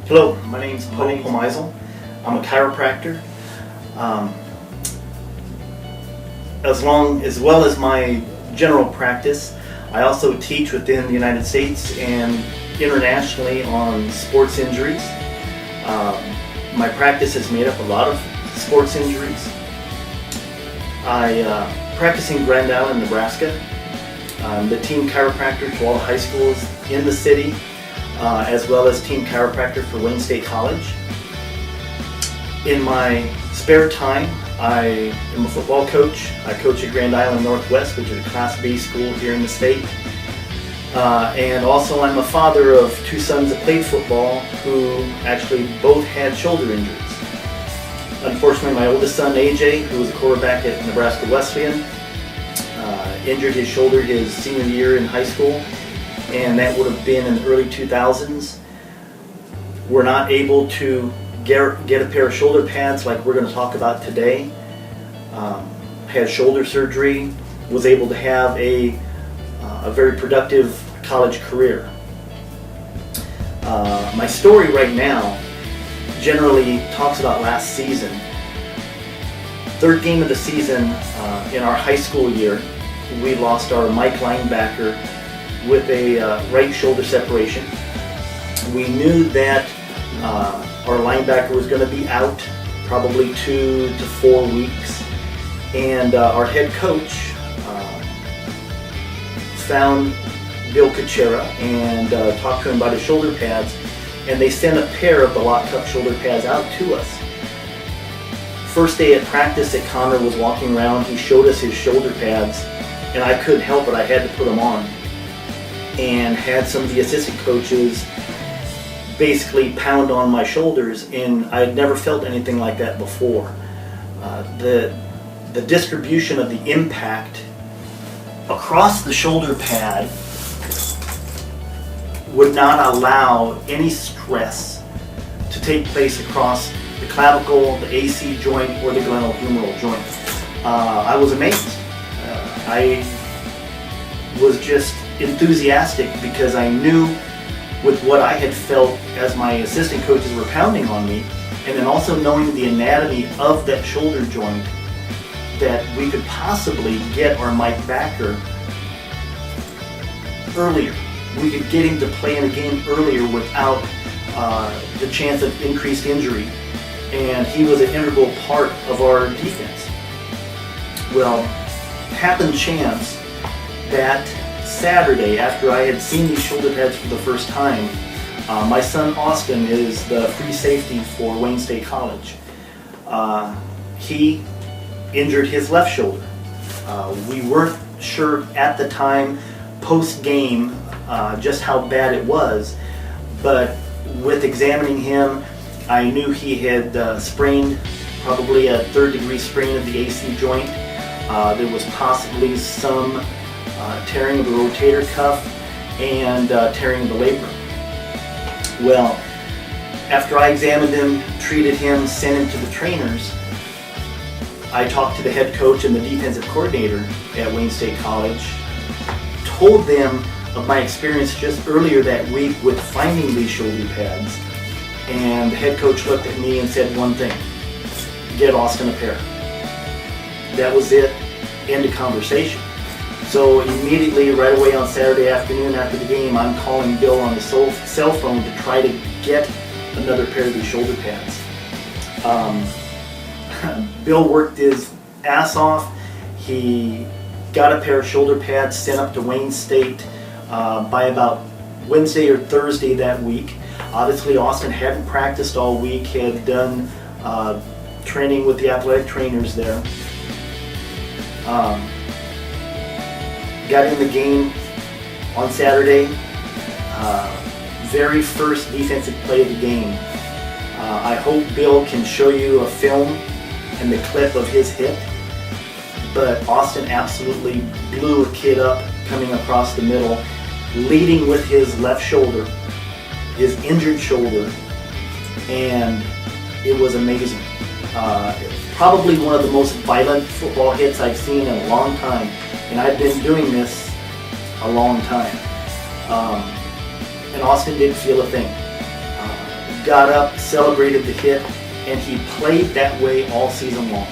Hello, my name is Paul Pomeisel. I'm a chiropractor. As well as my general practice, I also teach within the United States and internationally on sports injuries. My practice is made up of a lot of sports injuries. I practice in Grand Island, Nebraska. I'm the team chiropractor to all the high schools in the city, as well as team chiropractor for Wayne State College. In my spare time, I am a football coach. I coach at Grand Island Northwest, which is a Class B school here in the state. And also I'm a father of two sons that played football who actually both had shoulder injuries. Unfortunately, my oldest son, AJ, who was a quarterback at Nebraska Wesleyan, injured his shoulder his senior year in high school, and that would have been in the early 2000s. We're not able to get a pair of shoulder pads like we're going to talk about today. Had shoulder surgery, was able to have a very productive college career. My story right now generally talks about last season. Third game of the season in our high school year, we lost our Mike linebacker with a right shoulder separation. We knew that our linebacker was going to be out probably 2 to 4 weeks, and our head coach found Bill Kuchera and talked to him about his shoulder pads, and they sent a pair of the Lock Cup shoulder pads out to us. First day at practice that Connor was walking around, he showed us his shoulder pads, and I couldn't help it, I had to put them on. And had some of the assistant coaches basically pound on my shoulders, and I had never felt anything like that before. The distribution of the impact across the shoulder pad would not allow any stress to take place across the clavicle, the AC joint, or the glenohumeral joint. I was amazed. I was just enthusiastic because I knew with what I had felt as my assistant coaches were pounding on me, and then also knowing the anatomy of that shoulder joint, that we could possibly get our Mike backer earlier. We could get him to play in a game earlier without the chance of increased injury, and he was an integral part of our defense. Well, happened chance that Saturday, after I had seen these shoulder pads for the first time, my son Austin is the free safety for Wayne State College. He injured his left shoulder. We weren't sure at the time, post-game, just how bad it was, but with examining him, I knew he had sprained, probably a third-degree sprain of the AC joint. There was possibly some tearing of the rotator cuff and tearing of the labrum. Well, after I examined him, treated him, sent him to the trainers, I talked to the head coach and the defensive coordinator at Wayne State College, told them of my experience just earlier that week with finding these shoulder pads, and the head coach looked at me and said one thing: get Austin a pair. That was it, end of conversation. So immediately, right away on Saturday afternoon after the game, I'm calling Bill on his cell phone to try to get another pair of these shoulder pads. Bill worked his ass off. He got a pair of shoulder pads sent up to Wayne State by about Wednesday or Thursday that week. Obviously, Austin hadn't practiced all week, had done training with the athletic trainers there. Got in the game on Saturday. Very first defensive play of the game. I hope Bill can show you a film and the clip of his hit, but Austin absolutely blew a kid up coming across the middle, leading with his left shoulder, his injured shoulder, and it was amazing. Probably one of the most violent football hits I've seen in a long time, and I've been doing this a long time. And Austin didn't feel a thing. got up, celebrated the hit, and he played that way all season long.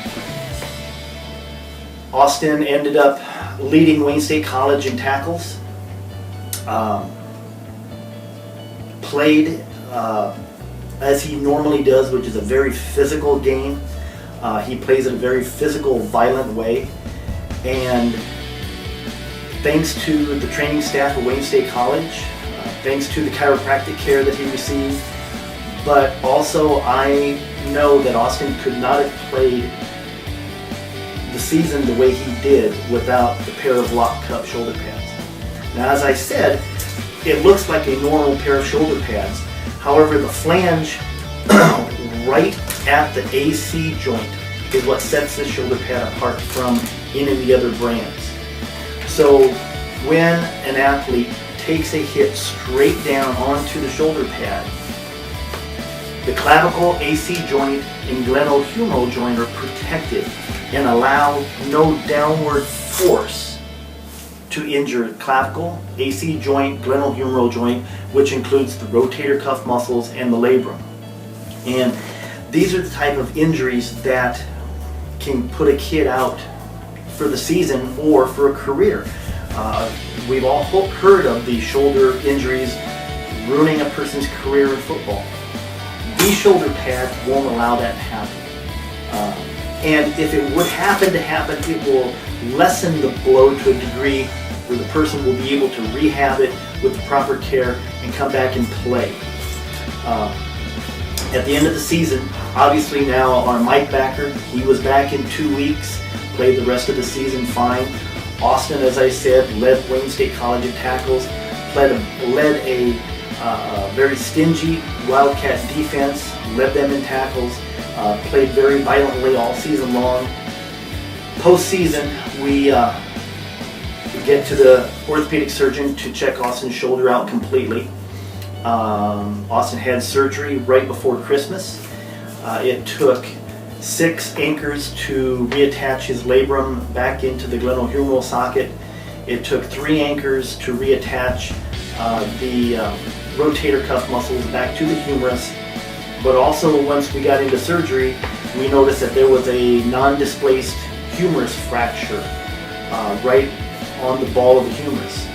Austin ended up leading Wayne State College in tackles. Played as he normally does, which is a very physical game. He plays in a very physical, violent way. And thanks to the training staff at Wayne State College, thanks to the chiropractic care that he received, but also I know that Austin could not have played the season the way he did without the pair of lock cup shoulder pads. Now, as I said, it looks like a normal pair of shoulder pads. However, the flange right at the AC joint is what sets this shoulder pad apart from any of the other brands. So when an athlete takes a hit straight down onto the shoulder pad, the clavicle, AC joint, and glenohumeral joint are protected and allow no downward force to injure clavicle, AC joint, glenohumeral joint, which includes the rotator cuff muscles and the labrum. And these are the type of injuries that can put a kid out for the season or for a career. We've all heard of the shoulder injuries ruining a person's career in football. These shoulder pads won't allow that to happen. And if it would happen to happen, it will lessen the blow to a degree where the person will be able to rehab it with the proper care and come back and play. At the end of the season, obviously now our Mike Backer, he was back in 2 weeks, played the rest of the season fine. Austin, as I said, led Wayne State College in tackles, led a very stingy Wildcat defense, led them in tackles, played very violently all season long. Postseason, we get to the orthopedic surgeon to check Austin's shoulder out completely. Austin had surgery right before Christmas. It took 6 anchors to reattach his labrum back into the glenohumeral socket. It took 3 anchors to reattach the rotator cuff muscles back to the humerus. But also, once we got into surgery, we noticed that there was a non-displaced humerus fracture right on the ball of the humerus,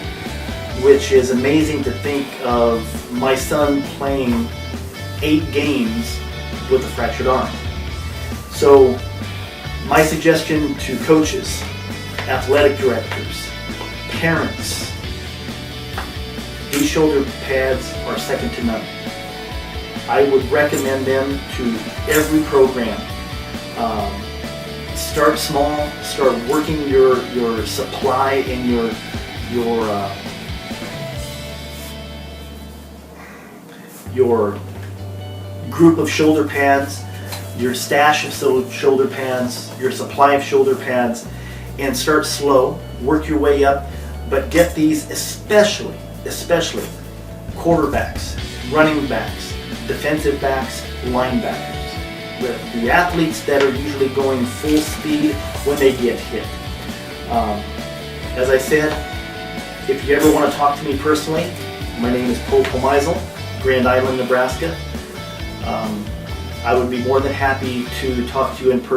which is amazing to think of my son playing 8 games with a fractured arm. So my suggestion to coaches, athletic directors, parents, these shoulder pads are second to none. I would recommend them to every program. Start small, start working your supply and your group of shoulder pads, your stash of shoulder pads, your supply of shoulder pads, and start slow, work your way up, but get these especially quarterbacks, running backs, defensive backs, linebackers. The athletes that are usually going full speed when they get hit. As I said, if you ever want to talk to me personally, my name is Paul Pomeisel, Grand Island, Nebraska. I would be more than happy to talk to you in person.